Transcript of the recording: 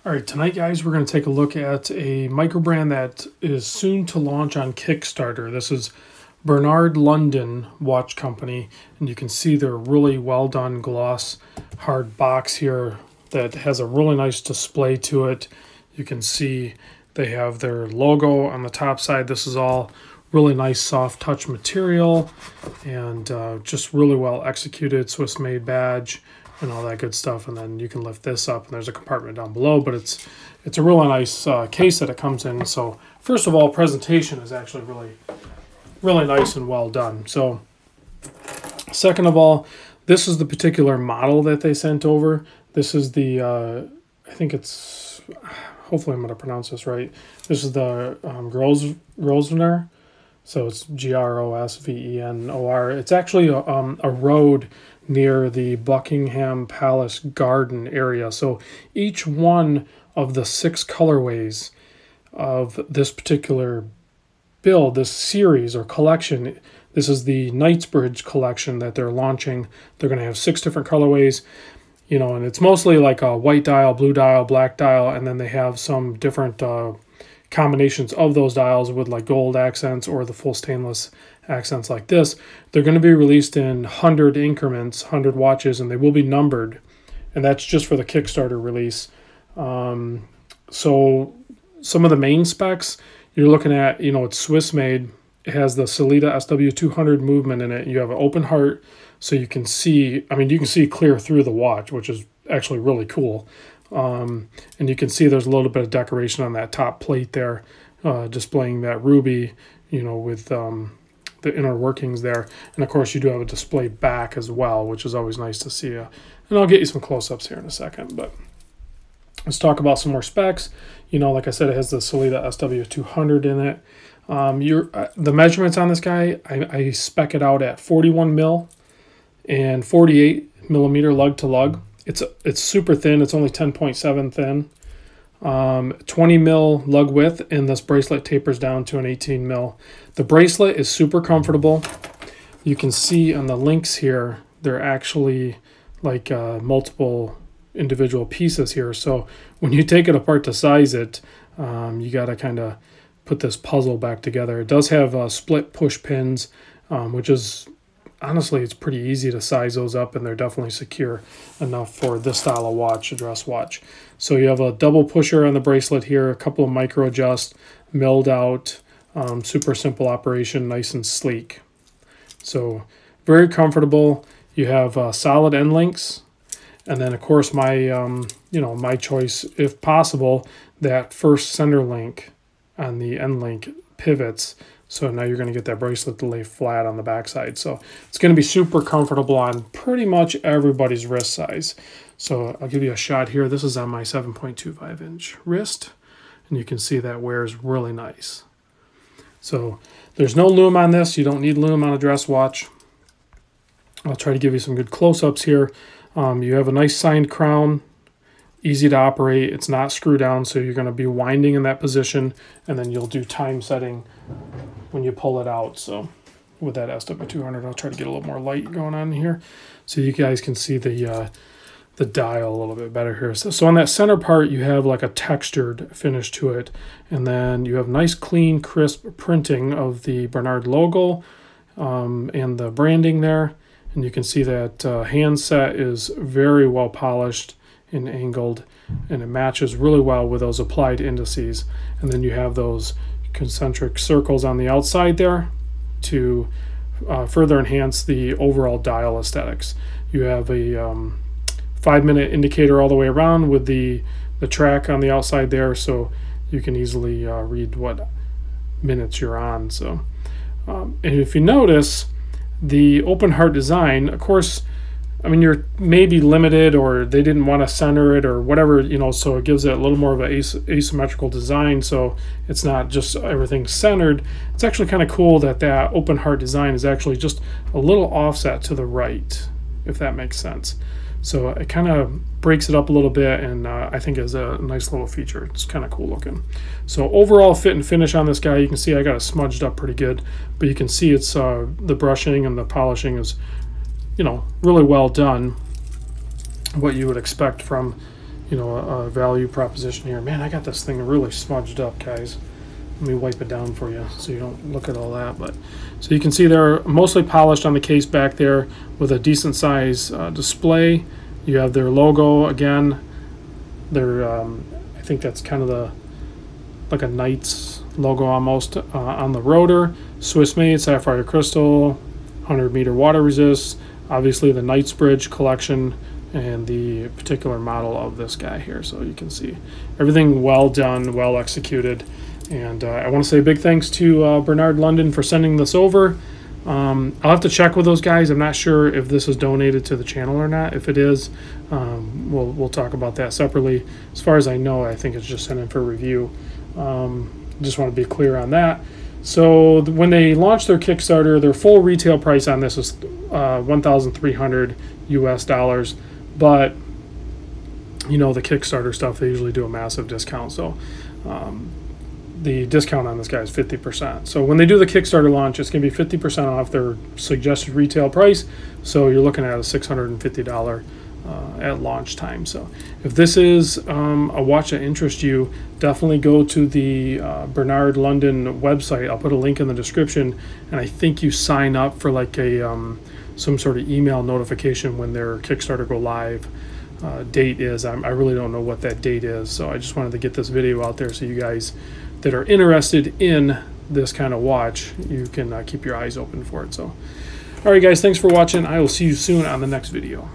All right, tonight, guys, we're going to take a look at a micro brand that is soon to launch on Kickstarter. This is Bernard London Watch Company, and you can see their really well done gloss hard box here that has a really nice display to it. You can see they have their logo on the top side. This is all really nice soft touch material and just really well executed, Swiss made badge and all that good stuff. And then you can lift this up and there's a compartment down below, but it's a really nice case that it comes in. So first of all, presentation is actually really nice and well done. So second of all, this is the particular model that they sent over. This is the I think it's, hopefully I'm going to pronounce this right, this is the Grosvenor. So it's Grosvenor. It's actually a road near the Buckingham Palace Garden area. So each one of the 6 colorways of this particular build, this series or collection, this is the Knightsbridge collection that they're launching. They're going to have 6 different colorways, you know, and it's mostly like a white dial, blue dial, black dial, and then they have some different combinations of those dials with like gold accents or the full stainless accents like this. They're going to be released in 100 increments, 100 watches, and they will be numbered, and that's just for the Kickstarter release. So some of the main specs you're looking at, you know, it's Swiss made. It has the Sellita SW200 movement in it. You have an open heart, so you can see, I mean, you can see clear through the watch, which is actually really cool. And you can see there's a little bit of decoration on that top plate there, displaying that ruby, you know, with the inner workings there. And of course you do have a display back as well, which is always nice to see. And I'll get you some close-ups here in a second, but let's talk about some more specs. You know, like I said, it has the Sellita SW200 in it. The measurements on this guy, I spec it out at 41 mil and 48 millimeter lug to lug. It's super thin. It's only 10.7 thin. 20 mil lug width, and this bracelet tapers down to an 18 mil. The bracelet is super comfortable. You can see on the links here, they're actually like multiple individual pieces here. So when you take it apart to size it, you got to kind of put this puzzle back together. It does have split push pins, which is, honestly, it's pretty easy to size those up, and they're definitely secure enough for this style of watch, a dress watch. So you have a double pusher on the bracelet here, a couple of micro adjust, milled out, super simple operation, nice and sleek. So very comfortable. You have solid end links, and then of course my you know, my choice, if possible, that first center link on the end link pivots. So now you're going to get that bracelet to lay flat on the backside. So it's going to be super comfortable on pretty much everybody's wrist size. So I'll give you a shot here. This is on my 7.25 inch wrist, and you can see that wears really nice. So there's no lume on this. You don't need lume on a dress watch. I'll try to give you some good close-ups here. You have a nice signed crown, easy to operate. It's not screw down, so you're going to be winding in that position, and then you'll do time setting when you pull it out. So with that SW200, I'll try to get a little more light going on here so you guys can see the dial a little bit better here. So on that center part, you have like a textured finish to it, and then you have nice, clean, crisp printing of the Bernard logo and the branding there. And you can see that handset is very well polished and angled, and it matches really well with those applied indices. And then you have those concentric circles on the outside there to further enhance the overall dial aesthetics. You have a 5-minute indicator all the way around with the track on the outside there, so you can easily read what minutes you're on. So and if you notice the open heart design, of course, I mean, you're maybe limited, or they didn't want to center it or whatever, you know, so it gives it a little more of an asymmetrical design, so it's not just everything centered. It's actually kind of cool that that open heart design is actually just a little offset to the right, if that makes sense. So it kind of breaks it up a little bit, and I think is a nice little feature. It's kind of cool looking. So overall fit and finish on this guy, you can see I got it smudged up pretty good, but you can see it's the brushing and the polishing is, you know, really well done. What you would expect from, you know, a value proposition here. Man, I got this thing really smudged up, guys. Let me wipe it down for you so you don't look at all that. But so you can see they're mostly polished on the case back there with a decent size display. You have their logo again. Their I think that's kind of the like a Knights logo almost on the rotor. Swiss made, sapphire crystal, 100-meter water resist. Obviously the Knightsbridge collection and the particular model of this guy here. So you can see everything well done, well executed. And I want to say big thanks to Bernard London for sending this over. I'll have to check with those guys. I'm not sure if this is donated to the channel or not. If it is, we'll talk about that separately. As far as I know, I think it's just sent in for review. Just want to be clear on that. So when they launched their Kickstarter, their full retail price on this is $1,300 US, but you know the Kickstarter stuff, they usually do a massive discount. So the discount on this guy is 50%. So when they do the Kickstarter launch, it's going to be 50% off their suggested retail price. So you're looking at a $650 at launch time. So if this is a watch that interests you, definitely go to the Bernard London website. I'll put a link in the description, and I think you sign up for like a some sort of email notification when their Kickstarter go live date is. I really don't know what that date is, so I just wanted to get this video out there so you guys that are interested in this kind of watch, you can keep your eyes open for it. So all right guys, thanks for watching. I will see you soon on the next video.